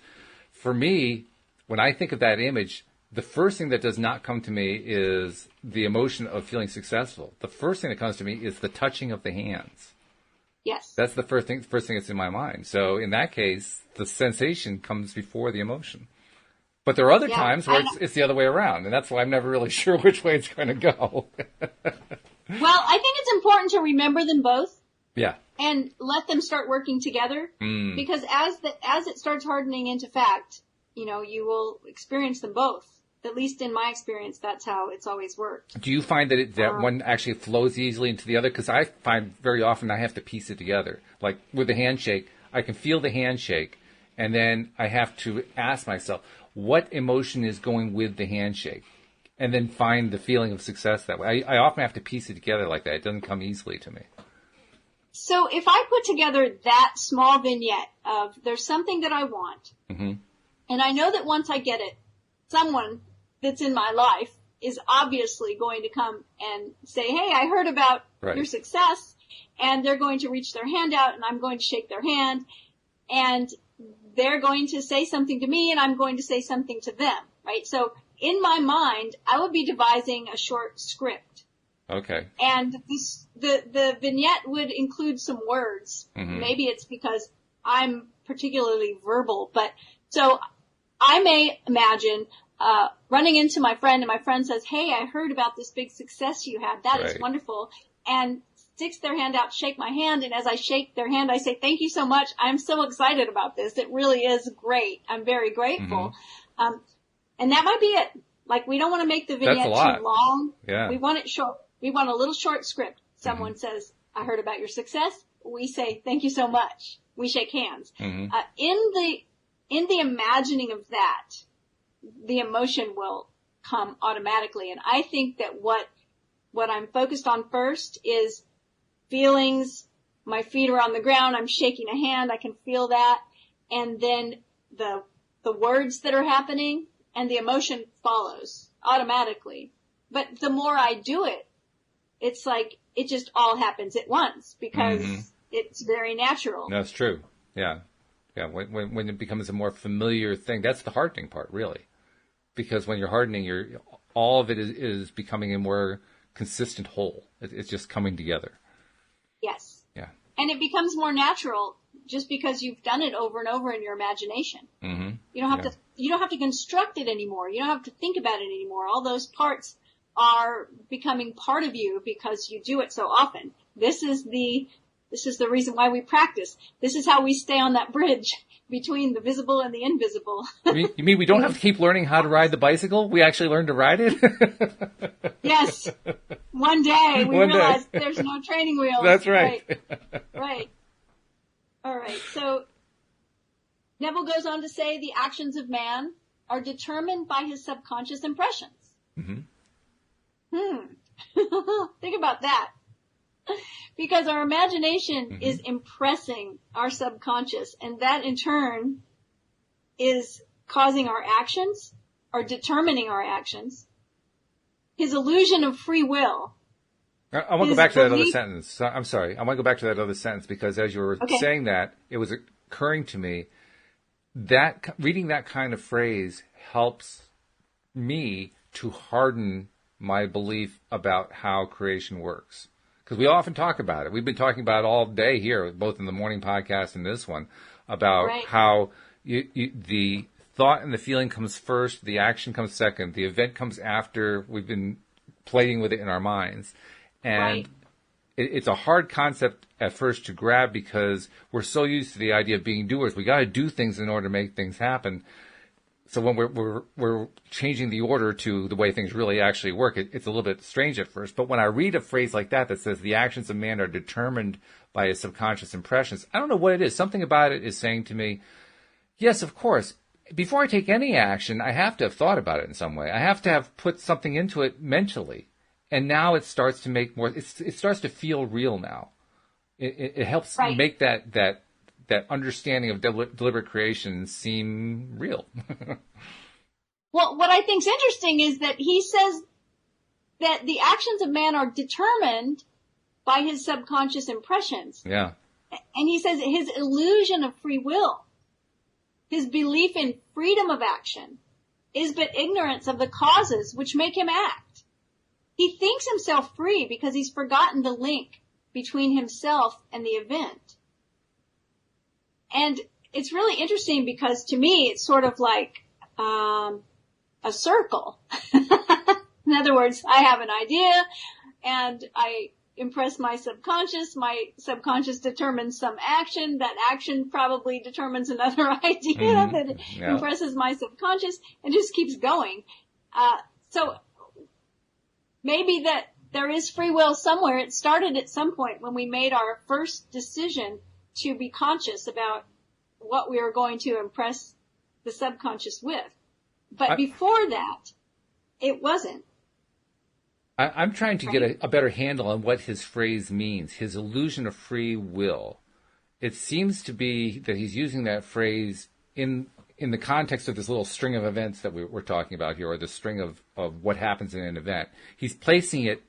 For me, when I think of that image, the first thing that does not come to me is the emotion of feeling successful. The first thing that comes to me is the touching of the hands. Yes. That's the first thing that's in my mind. So in that case, the sensation comes before the emotion. But there are other times where it's the other way around, and that's why I'm never really sure which way it's going to go. Well, I think it's important to remember them both. Yeah. And let them start working together. Because as it starts hardening into fact, you will experience them both. At least in my experience, that's how it's always worked. Do you find that one actually flows easily into the other? Because I find very often I have to piece it together. Like with the handshake, I can feel the handshake, and then I have to ask myself, what emotion is going with the handshake? And then find the feeling of success that way. I often have to piece it together like that. It doesn't come easily to me. So if I put together that small vignette of there's something that I want, and I know that once I get it, someone that's in my life is obviously going to come and say, hey, I heard about your success. and they're going to reach their hand out and I'm going to shake their hand, and they're going to say something to me and I'm going to say something to them, right? So in my mind, I would be devising a short script. Okay. And the vignette would include some words. Mm-hmm. Maybe it's because I'm particularly verbal, but so I may imagine running into my friend, and my friend says, "Hey, I heard about this big success you had. That is wonderful." And sticks their hand out, shake my hand, and as I shake their hand, I say, "Thank you so much. I'm so excited about this. It really is great. I'm very grateful." Mm-hmm. And that might be it. Like, we don't want to make the vignette too long. Yeah. We want it short. We want a little short script. Someone mm-hmm. says, "I heard about your success." We say, "Thank you so much." We shake hands. Mm-hmm. In the imagining of that, the emotion will come automatically. And I think that what I'm focused on first is feelings. My feet are on the ground. I'm shaking a hand. I can feel that. And then the words that are happening and the emotion follows automatically. But the more I do it, it's like it just all happens at once because mm-hmm. it's very natural. That's true. Yeah. Yeah. When it becomes a more familiar thing, that's the hardening part, really. Because when you're hardening, all of it is becoming a more consistent whole. It's just coming together. Yes. Yeah. And it becomes more natural just because you've done it over and over in your imagination. Mm-hmm. You don't have to construct it anymore. You don't have to think about it anymore. All those parts are becoming part of you because you do it so often. This is the reason why we practice. This is how we stay on that bridge between the visible and the invisible. You mean we don't have to keep learning how to ride the bicycle? We actually learn to ride it? Yes. One day we realize there's no training wheels. That's right. Right. All right. So Neville goes on to say the actions of man are determined by his subconscious impressions. Mm-hmm. Think about that. Because our imagination mm-hmm. is impressing our subconscious, and that in turn is causing our actions, or determining our actions. His illusion of free will. I want to go back to that other sentence. I'm sorry. I want to go back to that other sentence because as you were saying that, it was occurring to me that reading that kind of phrase helps me to harden my belief about how creation works. Because we often talk about it. We've been talking about it all day here, both in the morning podcast and this one, about how the thought and the feeling comes first, the action comes second, the event comes after we've been playing with it in our minds. And it's a hard concept at first to grab because we're so used to the idea of being doers. We got to do things in order to make things happen. So when we're changing the order to the way things really actually work, it's a little bit strange at first. But when I read a phrase like that says the actions of man are determined by his subconscious impressions, I don't know what it is. Something about it is saying to me, yes, of course, before I take any action, I have to have thought about it in some way. I have to have put something into it mentally. And now it starts to make more, it starts to feel real now. It helps make that understanding of deliberate creation seem real. Well, what I think's interesting is that he says that the actions of man are determined by his subconscious impressions. Yeah. And he says his illusion of free will, his belief in freedom of action, is but ignorance of the causes which make him act. He thinks himself free because he's forgotten the link between himself and the event. And it's really interesting because to me, it's sort of like a circle. In other words, I have an idea and I impress my subconscious determines some action, that action probably determines another idea mm-hmm. that impresses my subconscious and just keeps going. So maybe that there is free will somewhere. It started at some point when we made our first decision to be conscious about what we are going to impress the subconscious with. But before that, it wasn't. I'm trying to get a better handle on what his phrase means, his illusion of free will. It seems to be that he's using that phrase in the context of this little string of events that we're talking about here, or the string of what happens in an event. He's placing it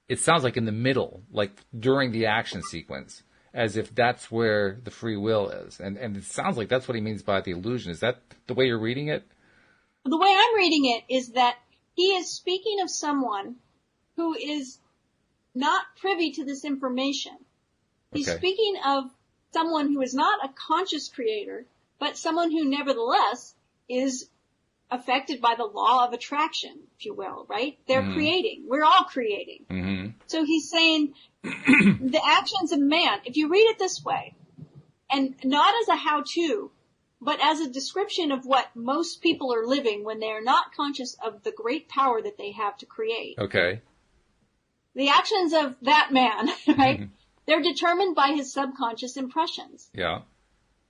it sounds like in the middle, like during the action sequence, as if that's where the free will is. And it sounds like that's what he means by the illusion. Is that the way you're reading it? The way I'm reading it is that he is speaking of someone who is not privy to this information. He's speaking of someone who is not a conscious creator, but someone who nevertheless is affected by the law of attraction, if you will, right? They're creating. We're all creating. Mm-hmm. So he's saying the actions of man, if you read it this way, and not as a how-to, but as a description of what most people are living when they are not conscious of the great power that they have to create. Okay. The actions of that man, right? They're determined by his subconscious impressions. Yeah.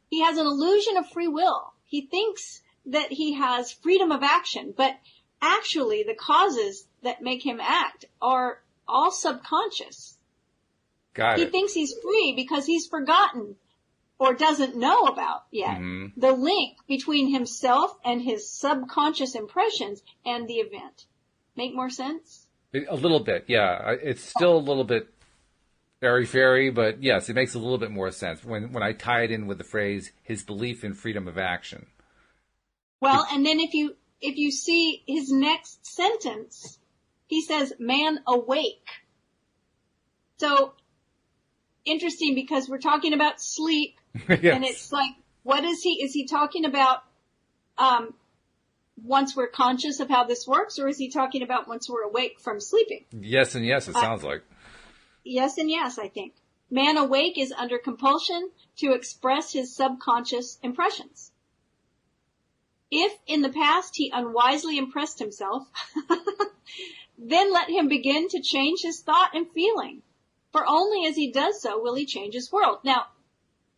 He has an illusion of free will. He thinks that he has freedom of action, but actually the causes that make him act are all subconscious. Got it. He thinks he's free because he's forgotten or doesn't know about yet the link between himself and his subconscious impressions and the event. Make more sense? A little bit, yeah. It's still a little bit airy-fairy, but yes, it makes a little bit more sense when I tie it in with the phrase, his belief in freedom of action. Well, and then if you see his next sentence, he says, man awake. So, interesting because we're talking about sleep, yes. And it's like, what is he talking about, once we're conscious of how this works, or is he talking about once we're awake from sleeping? Yes and yes, it sounds like. Yes and yes, I think. Man awake is under compulsion to express his subconscious impressions. If in the past he unwisely impressed himself, then let him begin to change his thought and feeling. For only as he does so will he change his world. Now,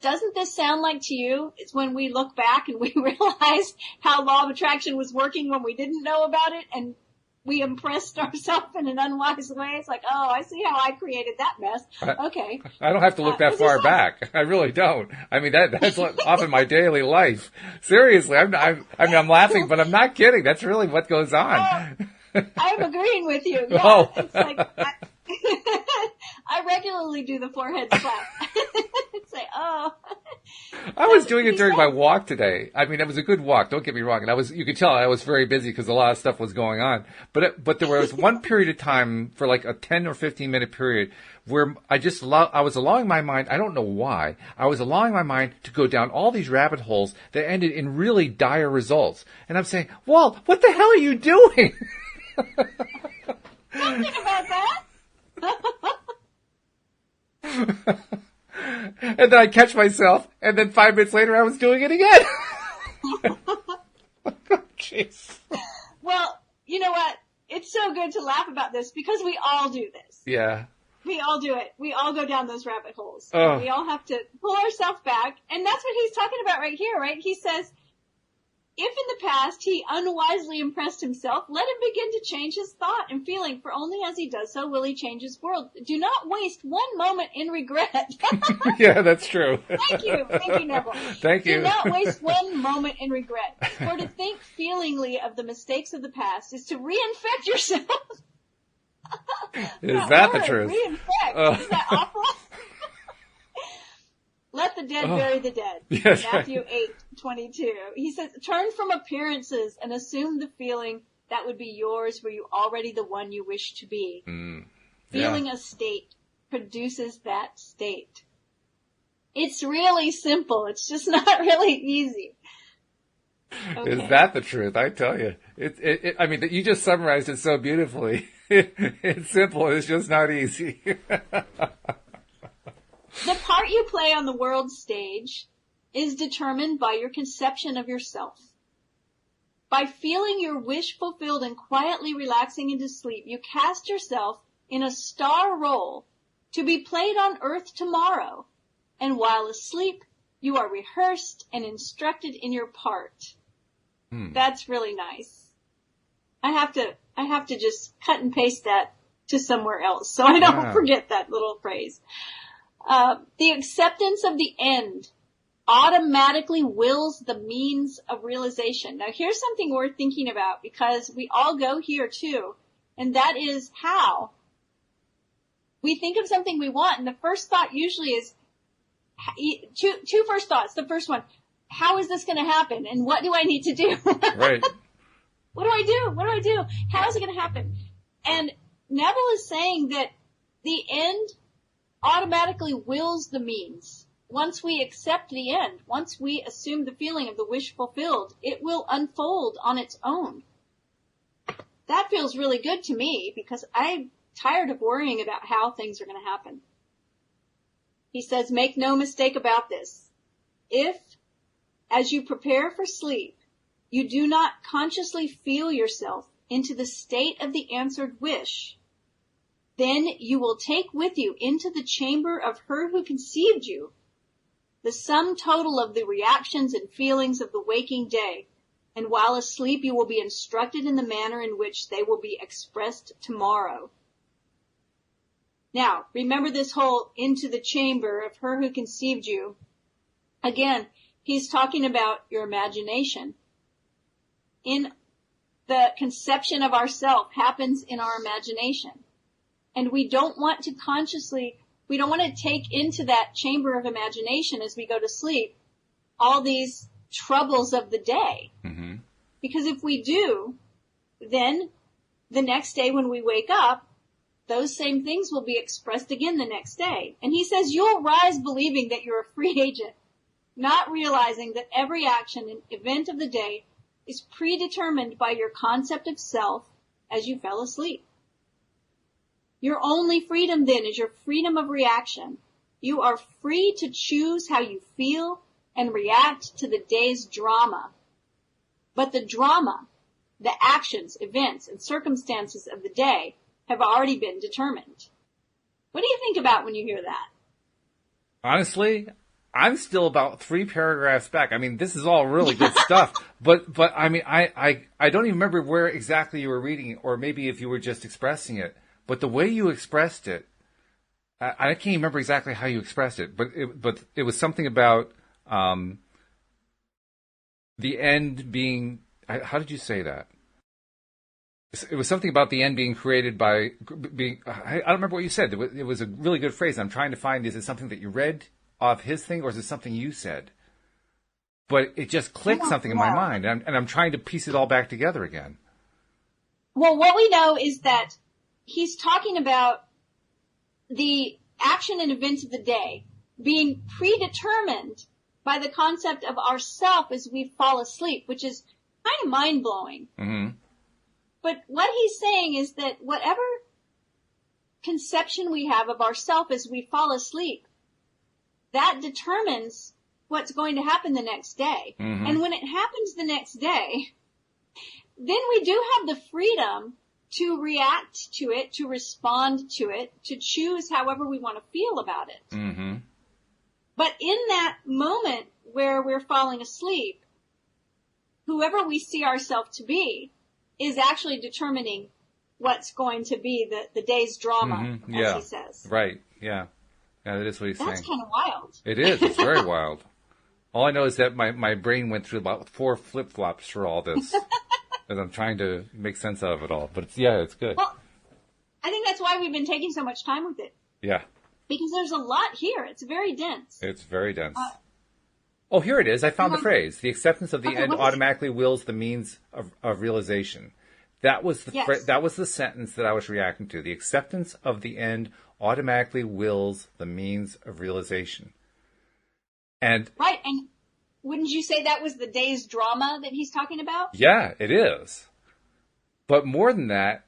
doesn't this sound like to you, it's when we look back and we realize how law of attraction was working when we didn't know about it and we impressed ourselves in an unwise way? It's like, oh, I see how I created that mess. Okay. I don't have to look that far back. I really don't. I mean, that's often my daily life. Seriously, I'm laughing, but I'm not kidding. That's really what goes on. I'm agreeing with you. Yeah, oh. It's like, I regularly do the forehead slap. Say, oh. I was doing it during my walk today. I mean, it was a good walk. Don't get me wrong. And you could tell I was very busy because a lot of stuff was going on. But there was one period of time for like a 10 or 15 minute period where I was allowing my mind, I don't know why, I was allowing my mind to go down all these rabbit holes that ended in really dire results. And I'm saying, Walt, what the hell are you doing? Don't think about that. And then I catch myself, and then 5 minutes later I was doing it again. Jeez. Well, you know what? It's so good to laugh about this because we all do this. Yeah. We all do it. We all go down those rabbit holes. Oh. We all have to pull ourselves back. And that's what he's talking about right here, right? He says, if in the past he unwisely impressed himself, let him begin to change his thought and feeling, for only as he does so will he change his world. Do not waste one moment in regret. Yeah, that's true. Thank you, Neville. Thank you. Do not waste one moment in regret. For to think feelingly of the mistakes of the past is to reinfect yourself. Is that the truth? Reinfect. Is that awful? Let the dead bury the dead. Yes, Matthew 8:22. He says, turn from appearances and assume the feeling that would be yours were you already the one you wish to be. Feeling a state produces that state. It's really simple. It's just not really easy. Okay. Is that the truth? I tell you. I mean, you just summarized it so beautifully. It's simple. It's just not easy. The part you play on the world stage is determined by your conception of yourself. By feeling your wish fulfilled and quietly relaxing into sleep, you cast yourself in a star role to be played on earth tomorrow. And while asleep, you are rehearsed and instructed in your part. That's really nice. I have to just cut and paste that to somewhere else so I don't forget that little phrase. The acceptance of the end automatically wills the means of realization. Now here's something worth thinking about because we all go here too, and that is how we think of something we want, and the first thought usually is two first thoughts. The first one, how is this going to happen? And what do I need to do? Right. What do I do? What do I do? How is it going to happen? And Neville is saying that the end automatically wills the means. Once we accept the end, once we assume the feeling of the wish fulfilled, it will unfold on its own. That feels really good to me because I'm tired of worrying about how things are going to happen. He says, make no mistake about this. If, as you prepare for sleep, you do not consciously feel yourself into the state of the answered wish, then you will take with you into the chamber of her who conceived you the sum total of the reactions and feelings of the waking day, and while asleep you will be instructed in the manner in which they will be expressed tomorrow. Now, remember this whole into the chamber of her who conceived you. Again, he's talking about your imagination. In the conception of ourself happens in our imagination. And we don't want to take into that chamber of imagination as we go to sleep all these troubles of the day. Mm-hmm. Because if we do, then the next day when we wake up, those same things will be expressed again the next day. And he says you'll rise believing that you're a free agent, not realizing that every action and event of the day is predetermined by your concept of self as you fell asleep. Your only freedom then is your freedom of reaction. You are free to choose how you feel and react to the day's drama. But the drama, the actions, events, and circumstances of the day have already been determined. What do you think about when you hear that? Honestly, I'm still about 3 paragraphs back. I mean, this is all really good stuff. But I mean, I don't even remember where exactly you were reading it, or maybe if you were just expressing it. But the way you expressed it, I can't remember exactly how you expressed it, but it was something about the end being. How did you say that? It was something about the end being created by being. I don't remember what you said. It was a really good phrase. I'm trying to find. Is it something that you read off his thing, or is it something you said? But it just clicked something in my mind, and I'm trying to piece it all back together again. Well, what we know is that he's talking about the action and events of the day being predetermined by the concept of ourself as we fall asleep, which is kind of mind-blowing. Mm-hmm. But what he's saying is that whatever conception we have of ourself as we fall asleep, that determines what's going to happen the next day. Mm-hmm. And when it happens the next day, then we do have the freedom to react to it, to respond to it, to choose however we want to feel about it. Mm-hmm. But in that moment where we're falling asleep, whoever we see ourselves to be is actually determining what's going to be the day's drama, mm-hmm. as he says. Right, yeah. Yeah, that is what he's saying. That's kind of wild. It is. It's very wild. All I know is that my brain went through about 4 flip-flops for all this. As I'm trying to make sense of it all. But it's good. Well, I think that's why we've been taking so much time with it. Yeah. Because there's a lot here. It's very dense. It's very dense. Here it is. I found the phrase. The acceptance of the end automatically wills the means of realization. That was that was the sentence that I was reacting to. The acceptance of the end automatically wills the means of realization. And right, and wouldn't you say that was the day's drama that he's talking about? Yeah, it is. But more than that,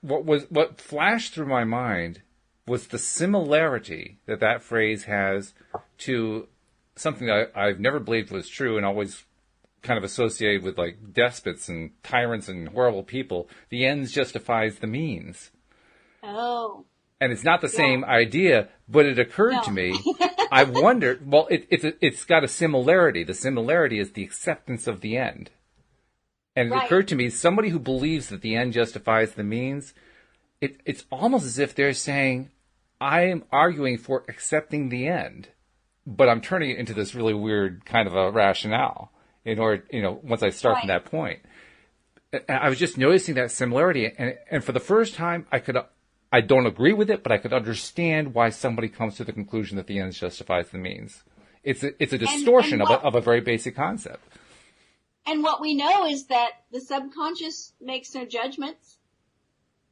what flashed through my mind was the similarity that phrase has to something I've never believed was true and always kind of associated with like despots and tyrants and horrible people. The ends justifies the means. Oh. And it's not the same idea, but it occurred to me. I wondered, well, it's got a similarity. The similarity is the acceptance of the end. And it occurred to me, somebody who believes that the end justifies the means, it's almost as if they're saying, I am arguing for accepting the end, but I'm turning it into this really weird kind of a rationale in order, once I start from that point. I was just noticing that similarity, and for the first time, I I don't agree with it, but I could understand why somebody comes to the conclusion that the ends justifies the means. It's a distortion of a very basic concept. And what we know is that the subconscious makes no judgments,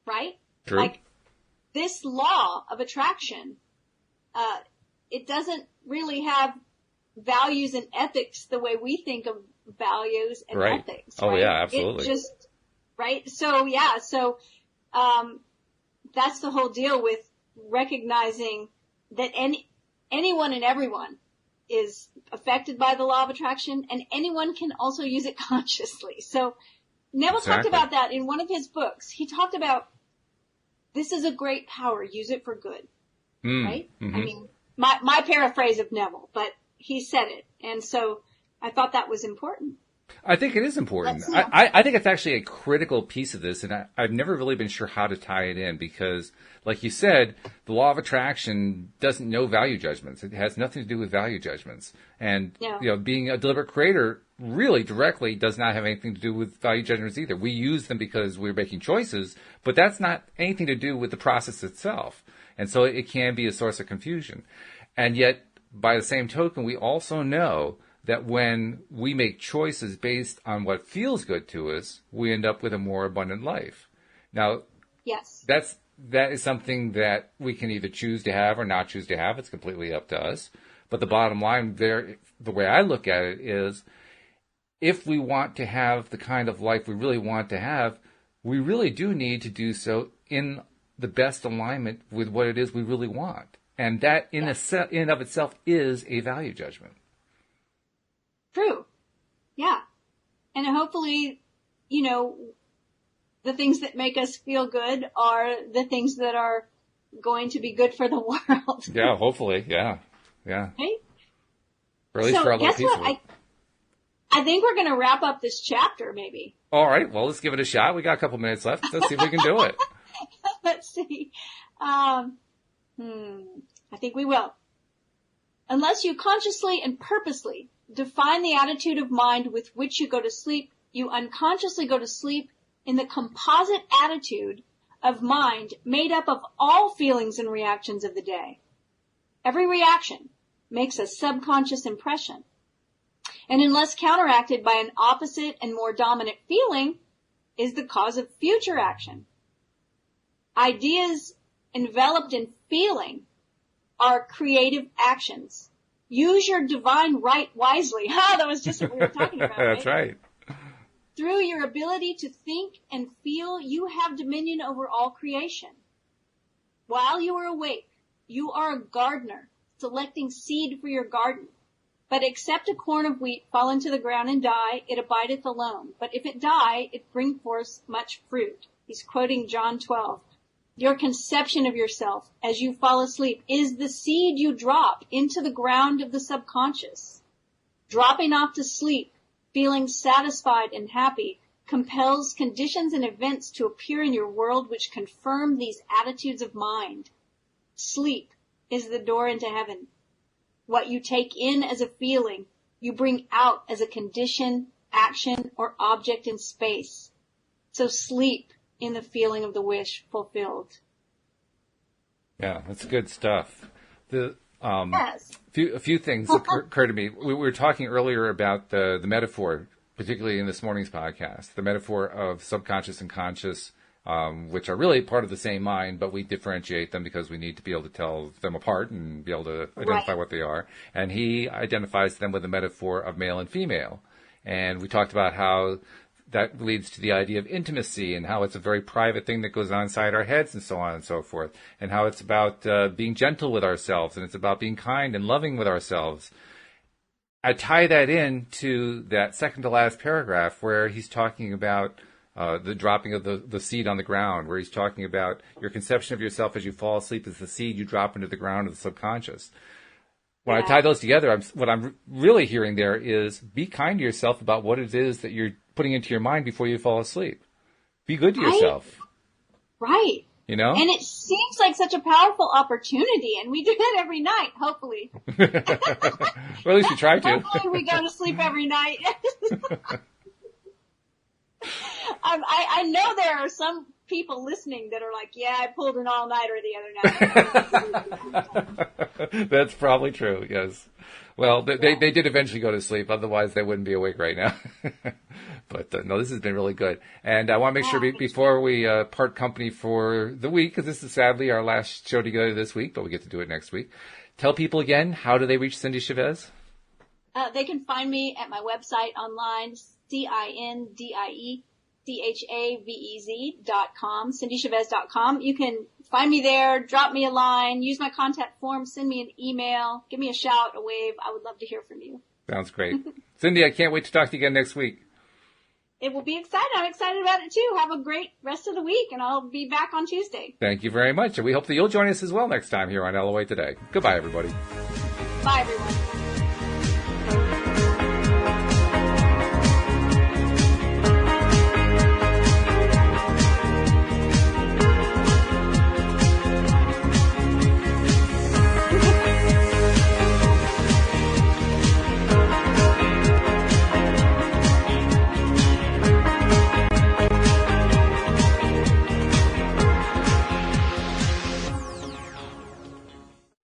right? True. Like this law of attraction, it doesn't really have values and ethics the way we think of values and ethics. Oh, right? yeah, absolutely. It just, right? So, that's the whole deal with recognizing that anyone and everyone is affected by the law of attraction, and anyone can also use it consciously. So Neville talked about that in one of his books. He talked about, this is a great power, use it for good, right? Mm-hmm. I mean, my paraphrase of Neville, but he said it. And so I thought that was important. I think it is important. I think it's actually a critical piece of this, and I've never really been sure how to tie it in because, like you said, the law of attraction doesn't know value judgments. It has nothing to do with value judgments. And, being a deliberate creator really directly does not have anything to do with value judgments either. We use them because we're making choices, but that's not anything to do with the process itself. And so it can be a source of confusion. And yet, by the same token, we also know that when we make choices based on what feels good to us, we end up with a more abundant life. Now, yes, that is something that we can either choose to have or not choose to have. It's completely up to us. But the bottom line there, the way I look at it is, if we want to have the kind of life we really want to have, we really do need to do so in the best alignment with what it is we really want. And that in and of itself is a value judgment. True. Yeah. And hopefully, the things that make us feel good are the things that are going to be good for the world. Yeah, hopefully. Yeah. Yeah. Right? Or at least for our little piece of it. I think we're going to wrap up this chapter, maybe. All right. Well, let's give it a shot. We got a couple minutes left. Let's see if we can do it. Let's see. I think we will. Unless you consciously and purposely define the attitude of mind with which you go to sleep, you unconsciously go to sleep in the composite attitude of mind made up of all feelings and reactions of the day. Every reaction makes a subconscious impression. And unless counteracted by an opposite and more dominant feeling, is the cause of future action. Ideas enveloped in feeling are creative actions. Use your divine right wisely. That was just what we were talking about, right? That's right. Through your ability to think and feel, you have dominion over all creation. While you are awake, you are a gardener, selecting seed for your garden. But except a corn of wheat fall into the ground and die, it abideth alone. But if it die, it bring forth much fruit. He's quoting John 12. Your conception of yourself as you fall asleep is the seed you drop into the ground of the subconscious. Dropping off to sleep, feeling satisfied and happy, compels conditions and events to appear in your world which confirm these attitudes of mind. Sleep is the door into heaven. What you take in as a feeling, you bring out as a condition, action, or object in space. So sleep in the feeling of the wish fulfilled. Yeah, that's good stuff. Yes. A few things occur to me. We were talking earlier about the metaphor, particularly in this morning's podcast, the metaphor of subconscious and conscious, which are really part of the same mind, but we differentiate them because we need to be able to tell them apart and be able to identify what they are. And he identifies them with the metaphor of male and female. And we talked about how that leads to the idea of intimacy and how it's a very private thing that goes on inside our heads and so on and so forth. And how it's about being gentle with ourselves, and it's about being kind and loving with ourselves. I tie that in to that second to last paragraph where he's talking about the dropping of the seed on the ground, where he's talking about your conception of yourself as you fall asleep is the seed you drop into the ground of the subconscious. When I tie those together, what I'm really hearing there is be kind to yourself about what it is that you're putting into your mind before you fall asleep. Be good to yourself. Right. You know? And it seems like such a powerful opportunity, and we do it every night, hopefully. Well, at least we try to. Hopefully we go to sleep every night. I know there are some people listening that are like, yeah, I pulled an all-nighter the other night. That's probably true, yes. Well, they did eventually go to sleep. Otherwise, they wouldn't be awake right now. But no, this has been really good. And I want to make sure before we part company for the week, because this is sadly our last show together this week, but we get to do it next week. Tell people again, how do they reach Cindie Chavez? They can find me at my website online, CindieChavez.com, CindieChavez.com. You can find me there, drop me a line, use my contact form, send me an email, give me a shout, a wave. I would love to hear from you. Sounds great. Cindie, I can't wait to talk to you again next week. It will be exciting. I'm excited about it too. Have a great rest of the week, and I'll be back on Tuesday. Thank you very much. And we hope that you'll join us as well next time here on LOA Today. Goodbye, everybody. Bye, everyone.